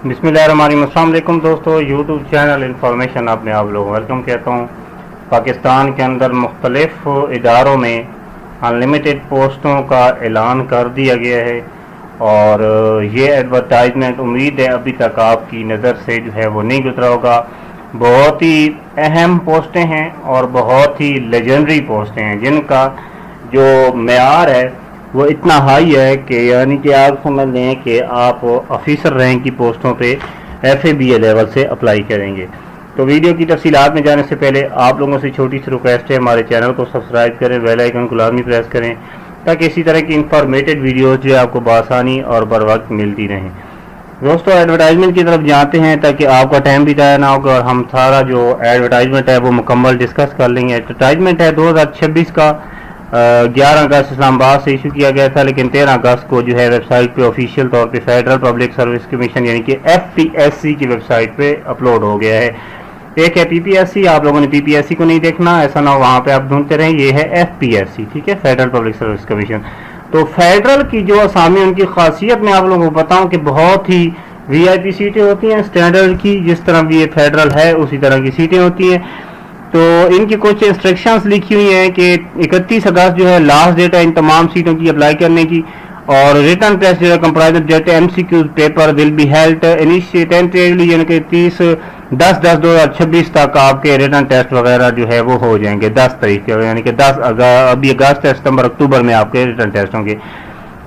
बिस्मिल्लाहिर्रहमानिर्रहीम। अस्सलाम वालेकुम दोस्तों, यूट्यूब चैनल इंफॉर्मेशन आप में आप लोगों वेलकम कहता हूँ। पाकिस्तान के अंदर मुख्तलिफ इदारों में अनलिमिटेड पोस्टों का ऐलान कर दिया गया है और ये एडवर्टाइजमेंट उम्मीद है अभी तक आपकी नज़र से जो है वो नहीं गुजरा होगा। बहुत ही अहम पोस्टें हैं और बहुत ही लेजेंडरी पोस्टें हैं जिनका जो मेयार है वो इतना हाई है कि यानी कि आप समझ लें कि आप ऑफिसर रैंक की पोस्टों पे FABA लेवल से अप्लाई करेंगे। तो वीडियो की तफसीलात में जाने से पहले आप लोगों से छोटी सी रिक्वेस्ट है, हमारे चैनल को सब्सक्राइब करें, बेल आइकन को लाजमी प्रेस करें ताकि इसी तरह की इंफॉर्मेटिव वीडियोज़ जो है आपको बआसानी और बर वक्त मिलती रहें। दोस्तों एडवर्टाइजमेंट की तरफ जाते हैं ताकि आपका टाइम भी ज़ाया ना होगा और हम सारा जो एडवर्टाइजमेंट है वो मुकम्मल डिस्कस कर लेंगे। एडवर्टाइजमेंट है 2026 का 11 अगस्त इस्लामाबाद से इशू किया गया था, लेकिन 13 अगस्त को जो है वेबसाइट पे ऑफिशियल तौर पे फेडरल पब्लिक सर्विस कमीशन यानी कि FPSC की वेबसाइट पे अपलोड हो गया है। एक है PPSC, आप लोगों ने PPSC को नहीं देखना, ऐसा ना हो वहाँ पे आप ढूंढते रहें। ये है FPSC, ठीक है, फेडरल पब्लिक सर्विस कमीशन। तो फेडरल की जो असामी उनकी खासियत मैं आप लोगों को बताऊँ कि बहुत ही VIP सीटें होती हैं स्टैंडर्ड की, जिस तरह भी ये फेडरल है उसी तरह की सीटें होती हैं। तो इनकी कुछ इंस्ट्रक्शंस लिखी हुई हैं कि 31 अगस्त जो है लास्ट डेट है इन तमाम सीटों की अप्लाई करने की और रिटर्न टेस्ट जो है comprise of MCQ paper will be held tentatively यानी कि 30/10/2026 तक आपके रिटर्न टेस्ट वगैरह जो है वो हो जाएंगे 10 तारीख के, यानी कि 10 अभी अगस्त सितंबर अक्टूबर में आपके रिटर्न टेस्ट होंगे।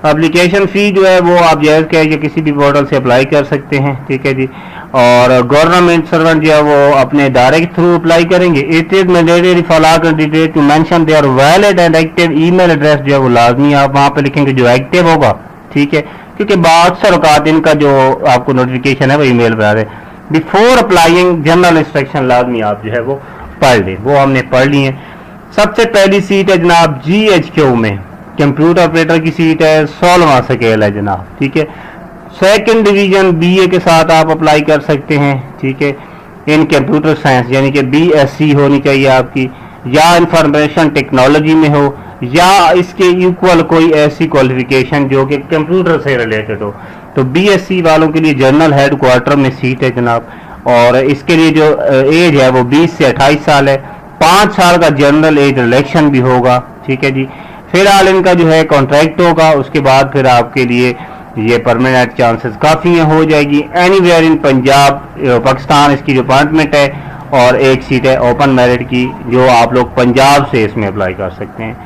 एप्लीकेशन फ़ी जो है वो आप जायज़ कह के किसी भी पोर्टल से अप्लाई कर सकते हैं, ठीक है जी। और गवर्नमेंट सर्वेंट जो है वो अपने इदारे के थ्रू अप्लाई करेंगे। It is mandatory for all candidate to mention their valid and active email address जो है वो लाजमी आप वहाँ पे लिखेंगे जो एक्टिव होगा, ठीक है, क्योंकि बादशाह औकात इनका जो आपको नोटिफिकेशन है वो ईमेल पर आ रहे हैं। बिफोर अप्लाइंग जनरल इंस्ट्रक्शन लाजमी आप जो है वो पढ़ लें, वो हमने पढ़ ली है। सबसे पहली सीट है जनाब GHQ में कंप्यूटर ऑपरेटर की सीट है, 16वां स्केल है जनाब, ठीक है। सेकंड डिवीजन BA के साथ आप अप्लाई कर सकते हैं, ठीक है। इन कंप्यूटर साइंस यानी कि BSc होनी चाहिए आपकी, या इंफॉर्मेशन टेक्नोलॉजी में हो या इसके इक्वल कोई ऐसी क्वालिफिकेशन जो कि कंप्यूटर से रिलेटेड हो। तो BSc वालों के लिए जनरल हेड क्वार्टर में सीट है जनाब और इसके लिए जो एज है वो 20 से 28 साल है। 5 साल का जनरल एज रिलेक्शन भी होगा, ठीक है जी। फिलहाल इनका जो है कॉन्ट्रैक्ट होगा, उसके बाद फिर आपके लिए ये परमानेंट चांसेस काफ़ी हो जाएगी। एनीवेयर इन पंजाब पाकिस्तान इसकी जो अपॉइंटमेंट है और एक सीट है ओपन मेरिट की जो आप लोग पंजाब से इसमें अप्लाई कर सकते हैं।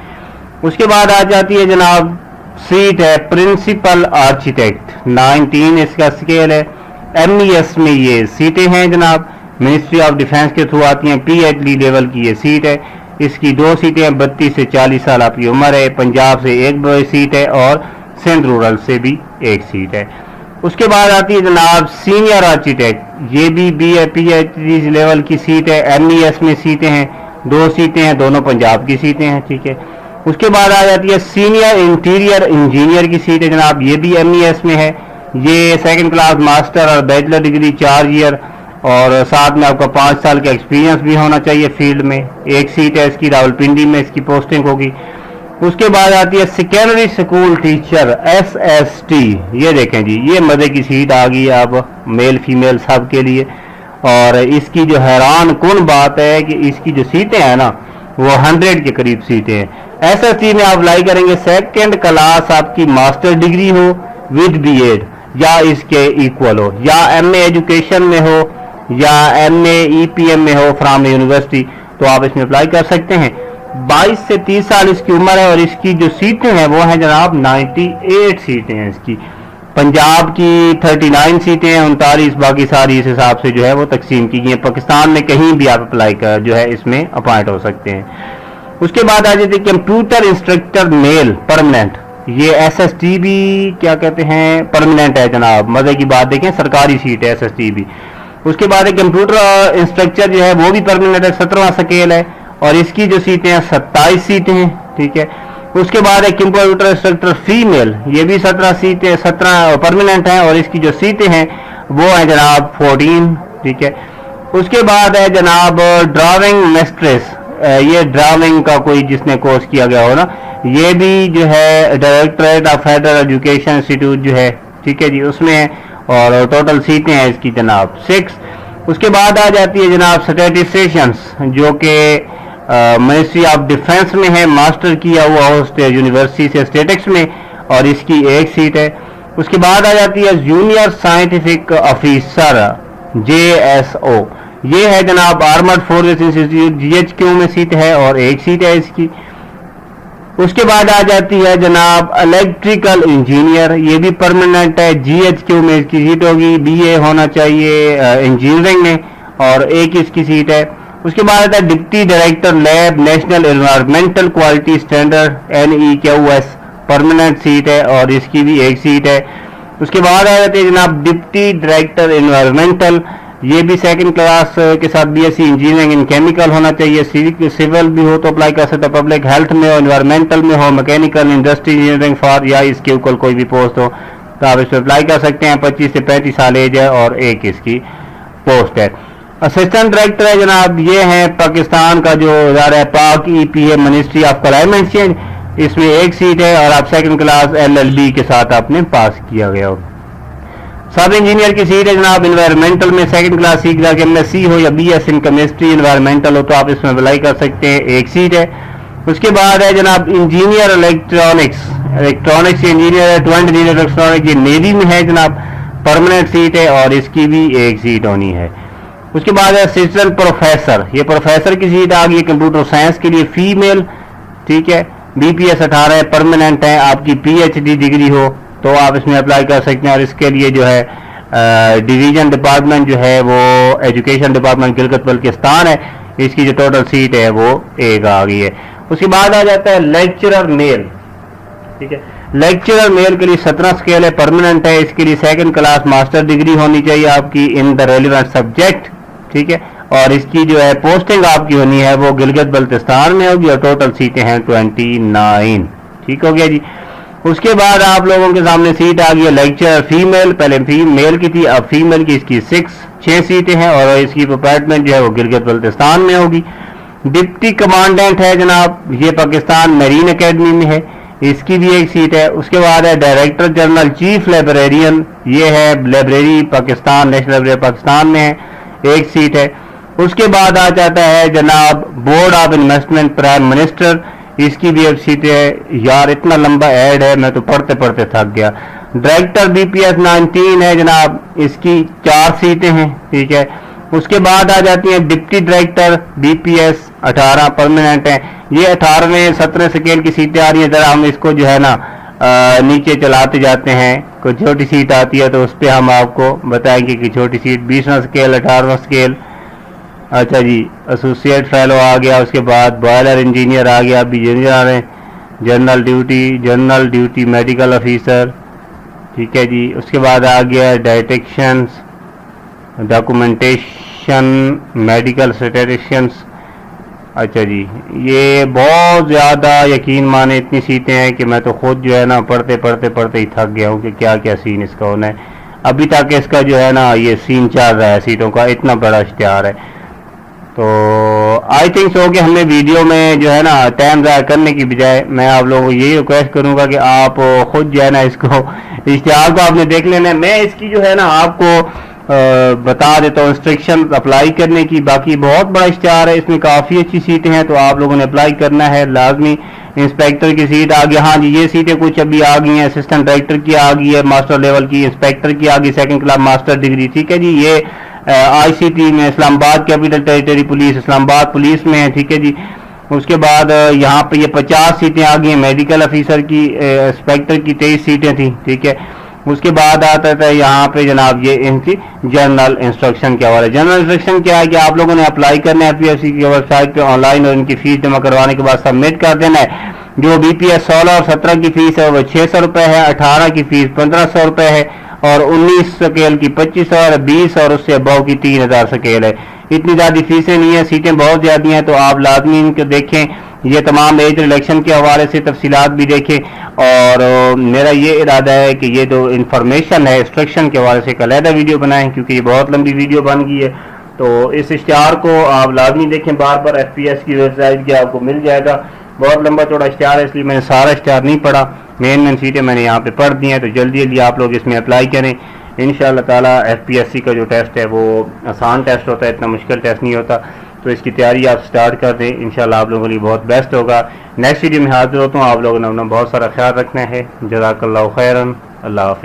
उसके बाद आ जाती है जनाब सीट है प्रिंसिपल आर्किटेक्ट, 19 इसका स्केल है। MES में ये सीटें हैं जनाब, मिनिस्ट्री ऑफ डिफेंस के थ्रू आती हैं, PhD लेवल की ये सीट है। इसकी 2 सीटें 32 से 40 साल आपकी उम्र है। पंजाब से एक सीट है और सिंध रूरल से भी एक सीट है। उसके बाद आती है जनाब सीनियर आर्किटेक्ट, ये भी BA PhD लेवल की सीट है। MES में सीटें हैं, 2 सीटें हैं, दोनों पंजाब की सीटें हैं, ठीक है। उसके बाद आ जाती है सीनियर इंटीरियर इंजीनियर की सीट है जनाब, ये भी MES में है। ये सेकंड क्लास मास्टर और बैचलर डिग्री 4 ईयर और साथ में आपका 5 साल का एक्सपीरियंस भी होना चाहिए फील्ड में। एक सीट है इसकी रावलपिंडी में, इसकी पोस्टिंग होगी। उसके बाद आती है सेकेंडरी स्कूल टीचर SST, ये देखें जी, ये मजे की सीट आ गई अब मेल फीमेल सब के लिए। और इसकी जो हैरान कुन बात है कि इसकी जो सीटें हैं ना वो 100 के करीब सीटें हैं। SST में आप अप्लाई करेंगे, सेकेंड क्लास आपकी मास्टर डिग्री हो विद BEd या इसके इक्वल हो, या MA एजुकेशन में हो या MA EPM में हो फ्रॉम यूनिवर्सिटी, तो आप इसमें अप्लाई कर सकते हैं। 22 से 30 साल इसकी उम्र है और इसकी जो सीटें हैं वो हैं जनाब 98 सीटें हैं इसकी। पंजाब की 39 सीटें हैं, 39 बाकी सारी इस हिसाब से जो है वो तकसीम की गई हैं। पाकिस्तान में कहीं भी आप अप्लाई कर जो है इसमें अपॉइंट हो सकते हैं। उसके बाद आ जाती है कंप्यूटर इंस्ट्रक्टर मेल परमानेंट, ये SST भी क्या कहते हैं परमानेंट है जनाब, मजे की बात देखें, सरकारी सीट है SST भी। उसके बाद कंप्यूटर इंस्ट्रक्टर जो है वो भी परमानेंट है, 17वां स्केल है और इसकी जो सीटें हैं 27 सीटें हैं, ठीक है। उसके बाद है कंप्यूटर इंस्ट्रक्टर फीमेल, ये भी 17 सीटें 17 परमानेंट हैं और इसकी जो सीटें हैं वो है जनाब 14, ठीक है। उसके बाद है जनाब ड्राइविंग मिस्ट्रेस, ये ड्राइविंग का कोई जिसने कोर्स किया गया हो ना, ये भी जो है directorate of federal education institute जो है, ठीक है जी, उसमें और टोटल सीटें हैं इसकी जनाब 6। उसके बाद आ जाती है जनाब स्टैटिस्टिशियंस, जो कि मिनिस्ट्री ऑफ डिफेंस में है, मास्टर किया हुआ होस्ट यूनिवर्सिटी से स्टेटिक्स में, और इसकी 1 सीट है। उसके बाद आ जाती है जूनियर साइंटिफिक ऑफिसर JSO, ये है जनाब आर्मर्ड फोर्सेस इंस्टीट्यूट GHQ में सीट है और 1 सीट है इसकी। उसके बाद आ जाती है जनाब इलेक्ट्रिकल इंजीनियर, ये भी परमानेंट है, GHQ में इसकी सीट होगी, BA होना चाहिए इंजीनियरिंग में, और 1 इसकी सीट है। उसके बाद आता है deputy director lab national environmental quality standard NEQS, permanent seat है और इसकी भी 1 सीट है। उसके बाद आ जाते हैं जनाब डिप्टी डायरेक्टर एनवायरमेंटल, ये भी 2nd क्लास के साथ BSc इंजीनियरिंग इन केमिकल होना चाहिए, सिविल भी हो तो अप्लाई कर सकते, पब्लिक हेल्थ में हो, एनवायरमेंटल में हो, मैकेनिकल इंडस्ट्री इंजीनियरिंग फॉर या इसके ऊपर कोई भी पोस्ट हो तो आप इसमें अप्लाई कर सकते हैं। 25 से 35 साल एज है और 1 इसकी पोस्ट है। असिस्टेंट डायरेक्टर है जनाब, ये है पाकिस्तान का जो इदारा है पाक EPA ministry of climate change, इसमें 1 सीट है और आप 2nd क्लास LLB के साथ आपने पास किया गया हो। सब इंजीनियर की सीट है जनाब इन्वायरमेंटल में, 2nd class C class MSc हो या BS इन केमिस्ट्री इन्वायरमेंटल हो तो आप इसमें अप्लाई कर सकते हैं, 1 सीट है। उसके बाद है जनाब इंजीनियर इलेक्ट्रॉनिक्स इंजीनियर है, 20 इंजीनियर इलेक्ट्रॉनिक्स, ये नेवी में है जनाब, परमानेंट सीट है और इसकी भी 1 सीट होनी है। उसके बाद है असिस्टेंट प्रोफेसर, ये प्रोफेसर की सीट आ गई कंप्यूटर साइंस के लिए, फीमेल, ठीक है, BPS 18 है, परमानेंट है, आपकी PhD डिग्री हो तो आप इसमें अप्लाई कर सकते हैं। और इसके लिए जो है डिवीजन डिपार्टमेंट जो है वो एजुकेशन डिपार्टमेंट गिलगित बल्तिस्तान है, इसकी जो टोटल सीट है वो 1 आ गई है। उसके बाद आ जाता है लेक्चरर मेल, ठीक है, लेक्चरर मेल के लिए 17 स्केल है, परमानेंट है, इसके लिए 2nd क्लास मास्टर डिग्री होनी चाहिए आपकी इन द रेलिवेंट सब्जेक्ट, ठीक है, और इसकी जो है पोस्टिंग आपकी होनी है वो गिलगित बल्तिस्तान में होगी और टोटल सीटें हैं 29, ठीक हो गया जी। उसके बाद आप लोगों के सामने सीट आ गई है लेक्चरर फीमेल, पहले फीमेल की थी, अब फीमेल की इसकी 6 सीटें हैं और इसकी डिपार्टमेंट जो है वो गिलगित बल्तिस्तान में होगी। डिप्टी कमांडेंट है जनाब, ये पाकिस्तान मरीन एकेडमी में है, इसकी भी 1 सीट है। उसके बाद है डायरेक्टर जनरल चीफ लाइब्रेरियन, ये है library Pakistan, national library Pakistan में है, 1 सीट है। उसके बाद आ जाता है जनाब board of investment prime minister, इसकी भी 1 सीट है। यार इतना लंबा ऐड है, मैं तो पढ़ते पढ़ते थक गया। डायरेक्टर BPS 19 है जनाब, इसकी 4 सीटें हैं, ठीक है। उसके बाद आ जाती है डिप्टी डायरेक्टर BPS 18, परमानेंट है, ये 18वें 17 स्केल की सीटें आ रही है। जरा हम इसको जो है ना नीचे चलाते जाते हैं, कोई छोटी सीट आती है तो उस पर हम आपको बताएंगे कि छोटी सीट 20वां स्केल, 18वां स्केल, अच्छा जी, एसोसिएट फेलो आ गया। उसके बाद बॉयलर इंजीनियर आ गया, अभी इंजीनियर आ रहे हैं, जनरल ड्यूटी मेडिकल ऑफिसर, ठीक है जी। उसके बाद आ गया डायटेक्शंस, डॉक्यूमेंटेशन, मेडिकल स्टैटिस्टिशियंस, अच्छा जी, ये बहुत ज़्यादा यकीन माने इतनी सीटें हैं कि मैं तो खुद जो है ना पढ़ते पढ़ते ही थक गया हूँ कि क्या क्या सीन इसका होना है। अभी तक इसका जो है ना ये सीन चल रहा है सीटों का, इतना बड़ा इश्तिहार है। तो आई थिंक सो कि हमें वीडियो में जो है ना टाइम ज़ाया करने की बजाय मैं आप लोगों को यही रिक्वेस्ट करूँगा कि आप खुद जो है ना इसको इश्तिहार को आपने देख लेना है। मैं इसकी जो है ना आपको बता देता हूँ इंस्ट्रक्शन अप्लाई करने की। बाकी बहुत बड़ा इश्तिहार है, इसमें काफ़ी अच्छी सीटें हैं तो आप लोगों ने अप्लाई करना है लाजमी। इंस्पेक्टर की सीट आ गई, हाँ जी ये सीटें कुछ अभी आ गई हैं, असिस्टेंट डायरेक्टर की आ गई है मास्टर लेवल की, इंस्पेक्टर की आ गई 2nd क्लास मास्टर डिग्री, ठीक है जी। ये ICT में Islamabad capital territory police, Islamabad police में है, ठीक है जी। उसके बाद यहाँ पे ये 50 सीटें आ गई हैं मेडिकल ऑफिसर की, इंस्पेक्टर की 23 सीटें थी, ठीक है। उसके बाद आता था यहाँ पे जनाब ये इनकी जनरल इंस्ट्रक्शन क्या वाला। जनरल इंस्ट्रक्शन क्या है कि आप लोगों ने अप्लाई करना है PFC की वेबसाइट पे ऑनलाइन और इनकी फीस जमा करवाने के बाद सबमिट कर देना है। जो BPS 16 और 17 की फीस है वो 600 रुपये है, 18 की फीस 1500 रुपये है और 19 स्केल की 2500 और 20 और उससे अबव की 3000 स्केल है। इतनी ज़्यादा फीसें नहीं है, सीटें बहुत ज़्यादा हैं तो आप लाजमी इनको देखें। ये तमाम मेजर इलेक्शन के हवाले से तफसीलात भी देखें और मेरा ये इरादा है कि ये जो इन्फॉर्मेशन है इंस्ट्रक्शन के हवाले से एक अलहदा वीडियो बनाएं क्योंकि ये बहुत लंबी वीडियो बन गई है। तो इस इश्तिहार को आप लाजमी देखें, बार बार FPS की वेबसाइट की आपको मिल जाएगा। बहुत लंबा चौड़ा इश्तिहार है इसलिए मैंने सारा इश्तिहार नहीं पढ़ा, मेन सीटें मैंने यहाँ पे पढ़ दी हैं। तो जल्दी जल्दी आप लोग इसमें अप्लाई करें। इंशाअल्लाह ताला FPSC का जो टेस्ट है वो आसान टेस्ट होता है, इतना मुश्किल टेस्ट नहीं होता। तो इसकी तैयारी आप स्टार्ट कर दें, इंशाअल्लाह आप लोगों के लिए बहुत बेस्ट होगा। नेक्स्ट वीडियो में हाजिर होता हूँ, आप लोगों ने अपना बहुत सारा ख्याल रखना है। जज़ाकल्लाहु खैरन, अल्लाह हाफ़िज़।